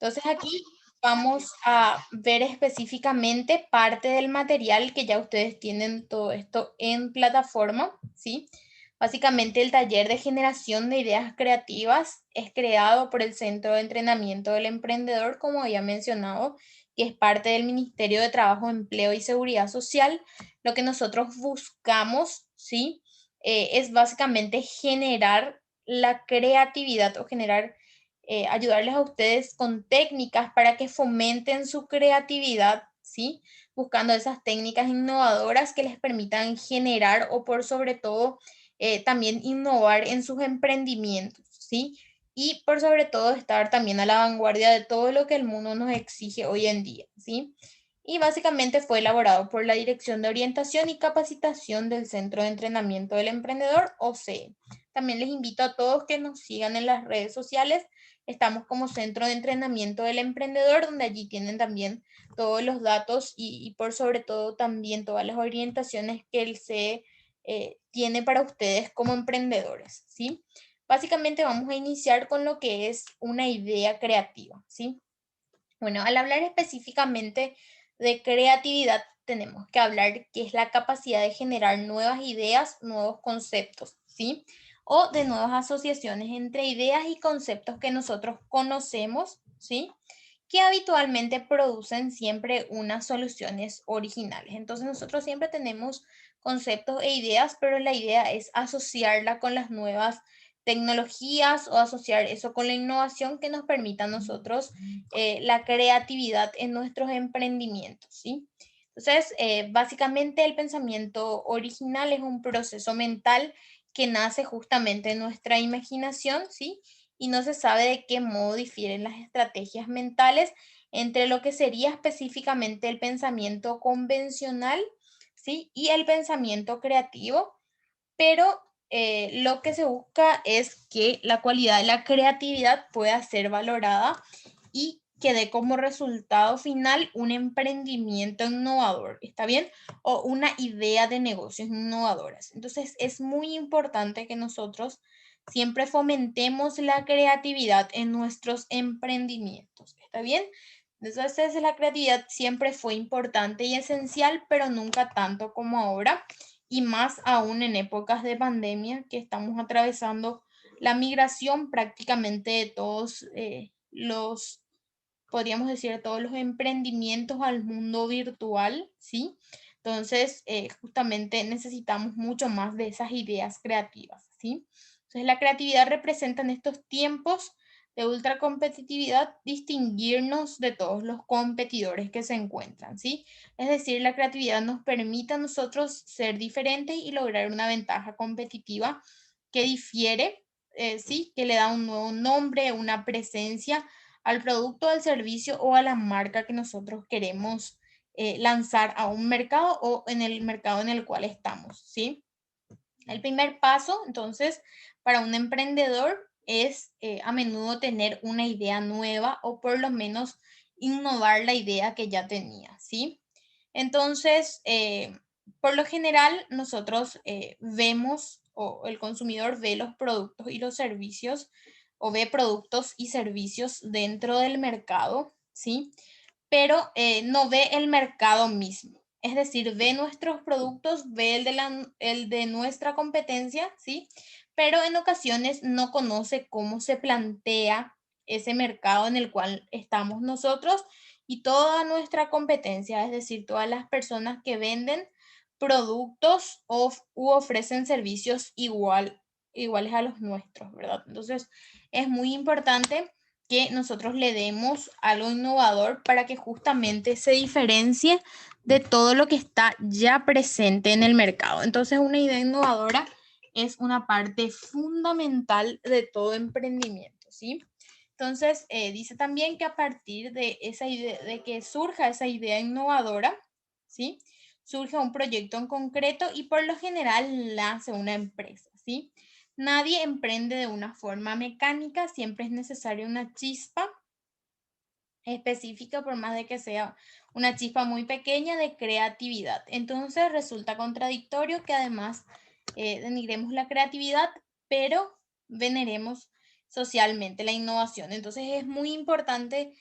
Entonces aquí vamos a ver específicamente parte del material que ya ustedes tienen todo esto en plataforma, ¿sí? Básicamente el taller de generación de ideas creativas es creado por el Centro de Entrenamiento del Emprendedor, como había mencionado, que es parte del Ministerio de Trabajo, Empleo y Seguridad Social. Lo que nosotros buscamos, ¿sí? Es básicamente generar la creatividad o generar ayudarles a ustedes con técnicas para que fomenten su creatividad, ¿sí? Buscando esas técnicas innovadoras que les permitan generar o por sobre todo también innovar en sus emprendimientos, ¿sí? Y por sobre todo estar también a la vanguardia de todo lo que el mundo nos exige hoy en día, ¿sí? Y básicamente fue elaborado por la Dirección de Orientación y Capacitación del Centro de Entrenamiento del Emprendedor, OCE. También les invito a todos que nos sigan en las redes sociales. Estamos como Centro de Entrenamiento del Emprendedor, donde allí tienen también todos los datos y por sobre todo también todas las orientaciones que el CE tiene para ustedes como emprendedores, ¿sí? Básicamente vamos a iniciar con lo que es una idea creativa, ¿sí? Bueno, al hablar específicamente de creatividad, tenemos que hablar qué es la capacidad de generar nuevas ideas, nuevos conceptos, ¿sí? O de nuevas asociaciones entre ideas y conceptos que nosotros conocemos, ¿sí? Que habitualmente producen siempre unas soluciones originales. Entonces nosotros siempre tenemos conceptos e ideas, pero la idea es asociarla con las nuevas tecnologías o asociar eso con la innovación que nos permita a nosotros la creatividad en nuestros emprendimientos, ¿sí? Entonces, básicamente el pensamiento original es un proceso mental que nace justamente en nuestra imaginación, ¿sí? Y no se sabe de qué modo difieren las estrategias mentales entre lo que sería específicamente el pensamiento convencional, ¿sí? Y el pensamiento creativo, pero lo que se busca es que la cualidad de la creatividad pueda ser valorada y que dé como resultado final un emprendimiento innovador, ¿está bien? O una idea de negocios innovadoras. Entonces es muy importante que nosotros siempre fomentemos la creatividad en nuestros emprendimientos, ¿está bien? Entonces la creatividad siempre fue importante y esencial, pero nunca tanto como ahora y más aún en épocas de pandemia que estamos atravesando la migración prácticamente de todos los, podríamos decir, todos los emprendimientos al mundo virtual, ¿sí? Entonces, justamente necesitamos mucho más de esas ideas creativas, ¿sí? Entonces, la creatividad representa en estos tiempos de ultracompetitividad distinguirnos de todos los competidores que se encuentran, ¿sí? Es decir, la creatividad nos permite a nosotros ser diferentes y lograr una ventaja competitiva que difiere, ¿sí? Que le da un nuevo nombre, una presencia al producto, al servicio o a la marca que nosotros queremos lanzar a un mercado o en el mercado en el cual estamos, ¿sí? El primer paso, entonces, para un emprendedor es a menudo tener una idea nueva o por lo menos innovar la idea que ya tenía, ¿sí? Entonces, por lo general, nosotros vemos o el consumidor ve los productos y los servicios o ve productos y servicios dentro del mercado, ¿sí? Pero no ve el mercado mismo. Es decir, ve nuestros productos, ve el de nuestra competencia, ¿sí? Pero en ocasiones no conoce cómo se plantea ese mercado en el cual estamos nosotros y toda nuestra competencia, es decir, todas las personas que venden productos u ofrecen servicios iguales a los nuestros, ¿verdad? Entonces, es muy importante que nosotros le demos algo innovador para que justamente se diferencie de todo lo que está ya presente en el mercado. Entonces, una idea innovadora es una parte fundamental de todo emprendimiento, ¿sí? Entonces, dice también que a partir de esa idea, de que surja esa idea innovadora, ¿sí? Surge un proyecto en concreto y por lo general nace una empresa, ¿sí? Nadie emprende de una forma mecánica, siempre es necesaria una chispa específica, por más de que sea una chispa muy pequeña de creatividad. Entonces resulta contradictorio que además denigremos la creatividad, pero veneremos socialmente la innovación. Entonces es muy importante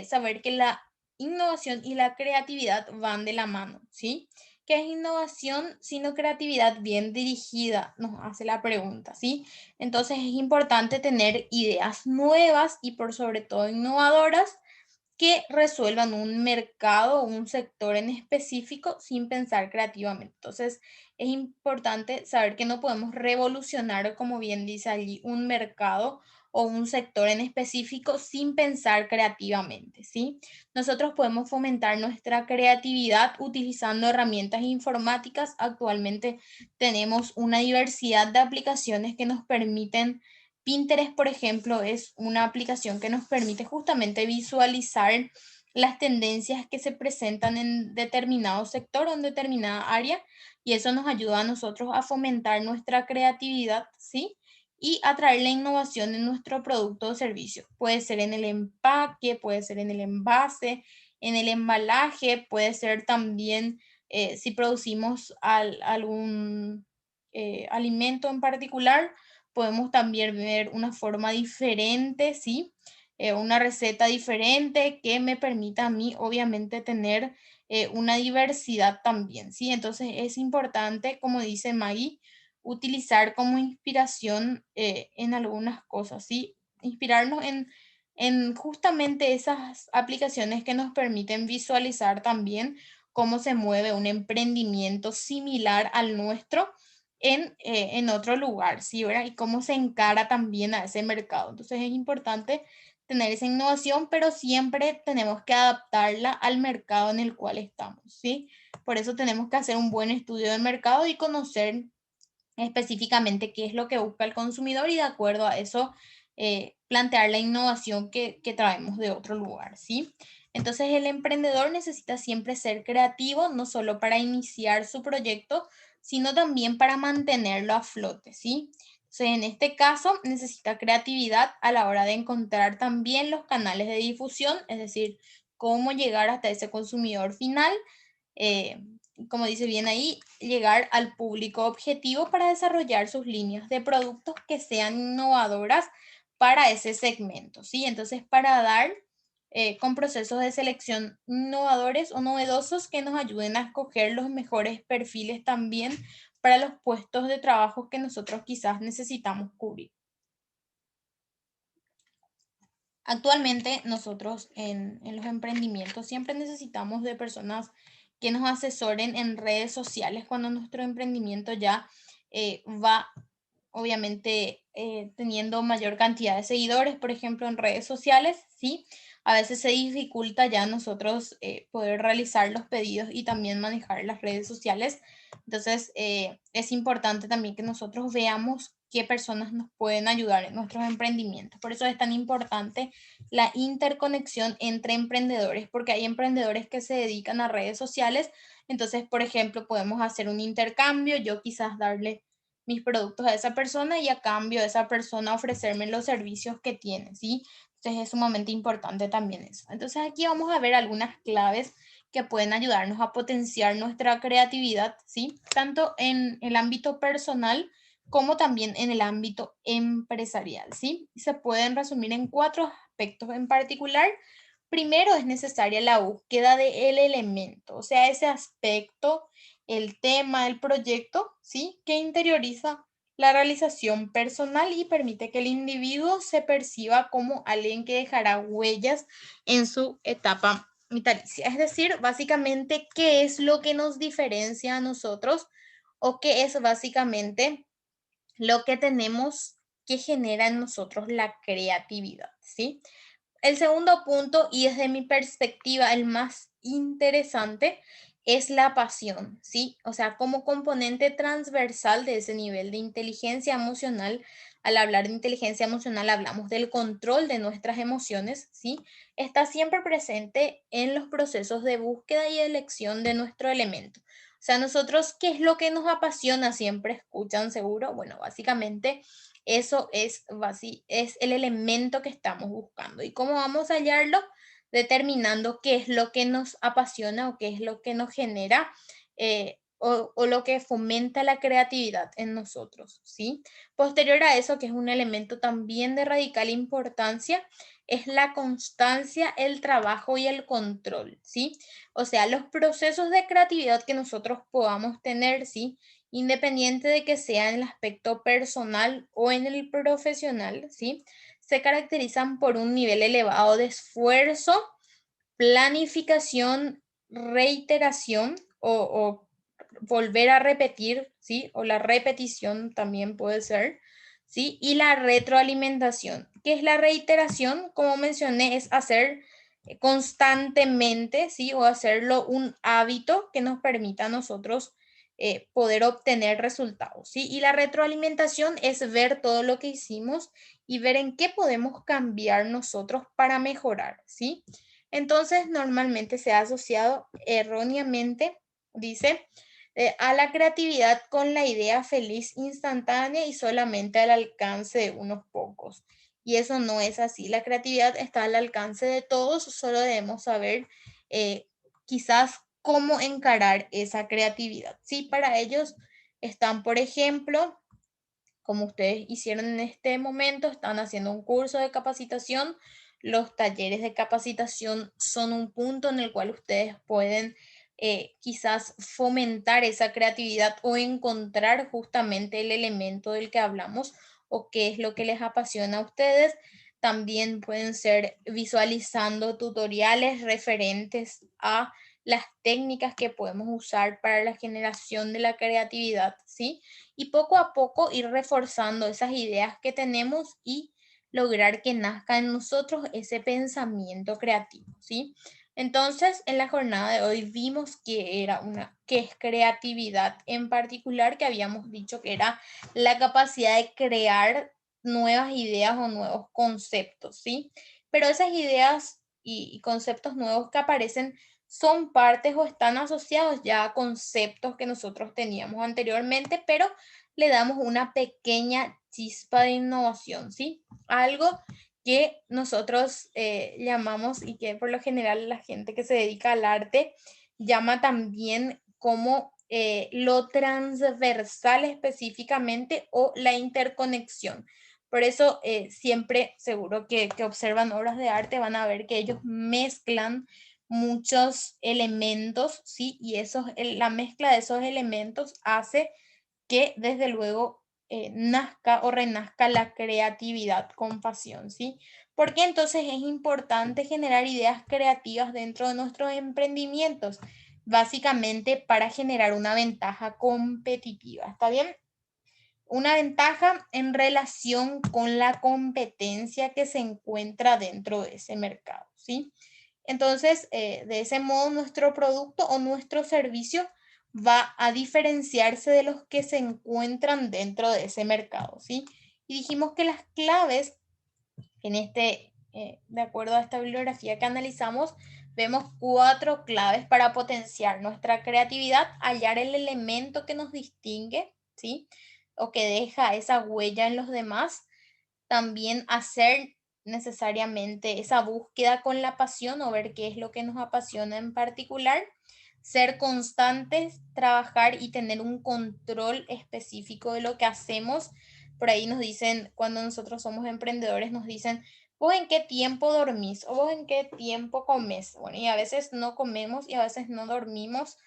saber que la innovación y la creatividad van de la mano, ¿sí? ¿Qué es innovación sino creatividad bien dirigida? Nos hace la pregunta, ¿sí? Entonces es importante tener ideas nuevas y por sobre todo innovadoras que resuelvan un mercado o un sector en específico sin pensar creativamente. Entonces, es importante saber que no podemos revolucionar, como bien dice allí, un mercado o un sector en específico sin pensar creativamente, ¿sí? Nosotros podemos fomentar nuestra creatividad utilizando herramientas informáticas. Actualmente tenemos una diversidad de aplicaciones que nos permiten. Pinterest, por ejemplo, es una aplicación que nos permite justamente visualizar las tendencias que se presentan en determinado sector o en determinada área, y eso nos ayuda a nosotros a fomentar nuestra creatividad, ¿sí? Y atraer la innovación en nuestro producto o servicio. Puede ser en el empaque, puede ser en el envase, en el embalaje, puede ser también si producimos algún alimento en particular, podemos también ver una forma diferente, ¿sí? Una receta diferente que me permita a mí, obviamente, tener una diversidad también, ¿sí? Entonces es importante, como dice Maggie, utilizar como inspiración en algunas cosas, ¿sí? Inspirarnos en justamente esas aplicaciones que nos permiten visualizar también cómo se mueve un emprendimiento similar al nuestro en otro lugar, ¿sí? ¿Verdad? Y cómo se encara también a ese mercado. Entonces es importante tener esa innovación, pero siempre tenemos que adaptarla al mercado en el cual estamos, ¿sí? Por eso tenemos que hacer un buen estudio del mercado y conocer específicamente qué es lo que busca el consumidor y de acuerdo a eso plantear la innovación que traemos de otro lugar, ¿sí? Entonces el emprendedor necesita siempre ser creativo, no solo para iniciar su proyecto, sino también para mantenerlo a flote, ¿sí? Entonces en este caso necesita creatividad a la hora de encontrar también los canales de difusión, es decir, cómo llegar hasta ese consumidor final. eh, Como dice bien ahí, llegar al público objetivo para desarrollar sus líneas de productos que sean innovadoras para ese segmento, ¿sí? Entonces, para dar con procesos de selección innovadores o novedosos que nos ayuden a escoger los mejores perfiles también para los puestos de trabajo que nosotros quizás necesitamos cubrir. Actualmente nosotros en los emprendimientos siempre necesitamos de personas que nos asesoren en redes sociales cuando nuestro emprendimiento ya va obviamente teniendo mayor cantidad de seguidores, por ejemplo, en redes sociales, ¿sí? A veces se dificulta ya nosotros poder realizar los pedidos y también manejar las redes sociales. Entonces, es importante también que nosotros veamos qué personas nos pueden ayudar en nuestros emprendimientos. Por eso es tan importante la interconexión entre emprendedores, porque hay emprendedores que se dedican a redes sociales. Entonces, por ejemplo, podemos hacer un intercambio, yo quizás darle mis productos a esa persona y a cambio de esa persona ofrecerme los servicios que tiene, ¿sí? Entonces es sumamente importante también eso. Entonces aquí vamos a ver algunas claves que pueden ayudarnos a potenciar nuestra creatividad, ¿sí? Tanto en el ámbito personal como también en el ámbito empresarial, ¿sí? Y se pueden resumir en cuatro aspectos en particular. Primero es necesaria la búsqueda del elemento, o sea, ese aspecto, el tema, el proyecto, ¿sí? Que interioriza la realización personal y permite que el individuo se perciba como alguien que dejará huellas en su etapa vitalicia. Es decir, básicamente, ¿qué es lo que nos diferencia a nosotros o qué es básicamente lo que tenemos que genera en nosotros la creatividad, ¿sí? El segundo punto, y desde mi perspectiva el más interesante, es la pasión, ¿sí? O sea, como componente transversal de ese nivel de inteligencia emocional, al hablar de inteligencia emocional hablamos del control de nuestras emociones, ¿sí? Está siempre presente en los procesos de búsqueda y elección de nuestro elemento. O sea, nosotros, ¿qué es lo que nos apasiona? Siempre escuchan seguro. Bueno, básicamente eso es el elemento que estamos buscando. ¿Y cómo vamos a hallarlo? Determinando qué es lo que nos apasiona o qué es lo que nos genera o lo que fomenta la creatividad en nosotros, ¿sí? Posterior a eso, que es un elemento también de radical importancia, es la constancia, el trabajo y el control, ¿sí? O sea, los procesos de creatividad que nosotros podamos tener, ¿sí? Independiente de que sea en el aspecto personal o en el profesional, ¿sí? Se caracterizan por un nivel elevado de esfuerzo, planificación, reiteración o volver a repetir, ¿sí? O la repetición también puede ser, ¿sí? Y la retroalimentación. ¿Qué es la reiteración? Como mencioné, es hacer constantemente, ¿sí? O hacerlo un hábito que nos permita a nosotros poder obtener resultados, ¿sí? Y la retroalimentación es ver todo lo que hicimos y ver en qué podemos cambiar nosotros para mejorar, ¿sí? Entonces, normalmente se ha asociado erróneamente, dice, a la creatividad con la idea feliz instantánea y solamente al alcance de unos pocos. Y eso no es así. La creatividad está al alcance de todos, solo debemos saber quizás cómo encarar esa creatividad. Sí, para ellos están, por ejemplo, como ustedes hicieron en este momento, están haciendo un curso de capacitación. Los talleres de capacitación son un punto en el cual ustedes pueden quizás fomentar esa creatividad o encontrar justamente el elemento del que hablamos o qué es lo que les apasiona a ustedes. También pueden ser visualizando tutoriales referentes a las técnicas que podemos usar para la generación de la creatividad, ¿sí? Y poco a poco ir reforzando esas ideas que tenemos y lograr que nazca en nosotros ese pensamiento creativo, ¿sí? Entonces, en la jornada de hoy vimos que es creatividad en particular, que habíamos dicho que era la capacidad de crear nuevas ideas o nuevos conceptos, ¿sí? Pero esas ideas y conceptos nuevos que aparecen son partes o están asociados ya a conceptos que nosotros teníamos anteriormente, pero le damos una pequeña chispa de innovación, ¿sí? Algo que nosotros llamamos y que por lo general la gente que se dedica al arte llama también como lo transversal específicamente o la interconexión. Por eso siempre seguro que observan obras de arte van a ver que ellos mezclan muchos elementos, ¿sí? Y la mezcla de esos elementos hace que desde luego nazca o renazca la creatividad con pasión, ¿sí? Porque entonces es importante generar ideas creativas dentro de nuestros emprendimientos, básicamente para generar una ventaja competitiva, ¿está bien? Una ventaja en relación con la competencia que se encuentra dentro de ese mercado, ¿sí? Entonces, de ese modo, nuestro producto o nuestro servicio va a diferenciarse de los que se encuentran dentro de ese mercado, ¿sí? Y dijimos que las claves en de acuerdo a esta bibliografía que analizamos, vemos 4 claves para potenciar nuestra creatividad, hallar el elemento que nos distingue, ¿sí? O que deja esa huella en los demás, también hacer necesariamente esa búsqueda con la pasión o ver qué es lo que nos apasiona en particular, ser constantes, trabajar y tener un control específico de lo que hacemos. Por ahí nos dicen, cuando nosotros somos emprendedores, nos dicen, ¿vos en qué tiempo dormís? ¿O vos en qué tiempo comes? Bueno, y a veces no comemos y a veces no dormimos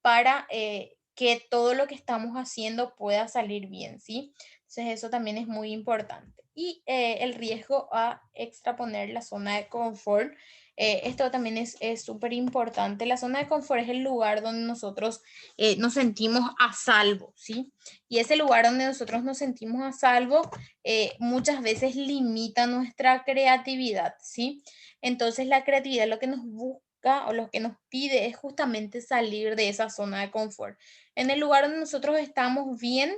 para que todo lo que estamos haciendo pueda salir bien, ¿sí? Entonces eso también es muy importante. Y el riesgo a extraponer la zona de confort. Esto también es súper importante. La zona de confort es el lugar donde nosotros nos sentimos a salvo, ¿sí? Y ese lugar donde nosotros nos sentimos a salvo muchas veces limita nuestra creatividad, ¿sí? Entonces la creatividad lo que nos busca o lo que nos pide es justamente salir de esa zona de confort. En el lugar donde nosotros estamos bien,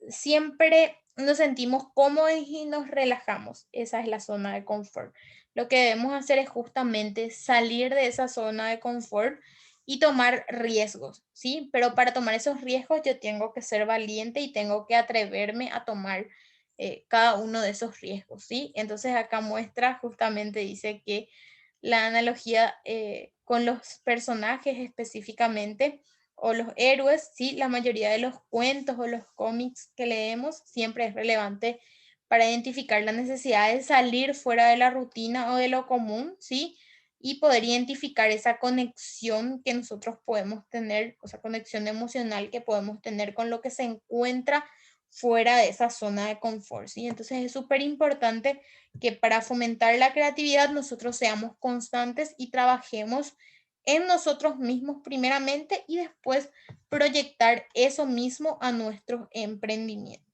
siempre nos sentimos cómodos y nos relajamos. Esa es la zona de confort. Lo que debemos hacer es justamente salir de esa zona de confort y tomar riesgos, ¿sí? Pero para tomar esos riesgos yo tengo que ser valiente y tengo que atreverme a tomar cada uno de esos riesgos, ¿sí? Entonces acá muestra, justamente dice que la analogía con los personajes específicamente o los héroes, ¿sí? La mayoría de los cuentos o los cómics que leemos siempre es relevante para identificar la necesidad de salir fuera de la rutina o de lo común, ¿sí? Y poder identificar esa conexión que nosotros podemos tener, o sea, conexión emocional que podemos tener con lo que se encuentra fuera de esa zona de confort, ¿sí? Entonces es súper importante que para fomentar la creatividad nosotros seamos constantes y trabajemos en nosotros mismos primeramente y después proyectar eso mismo a nuestros emprendimientos.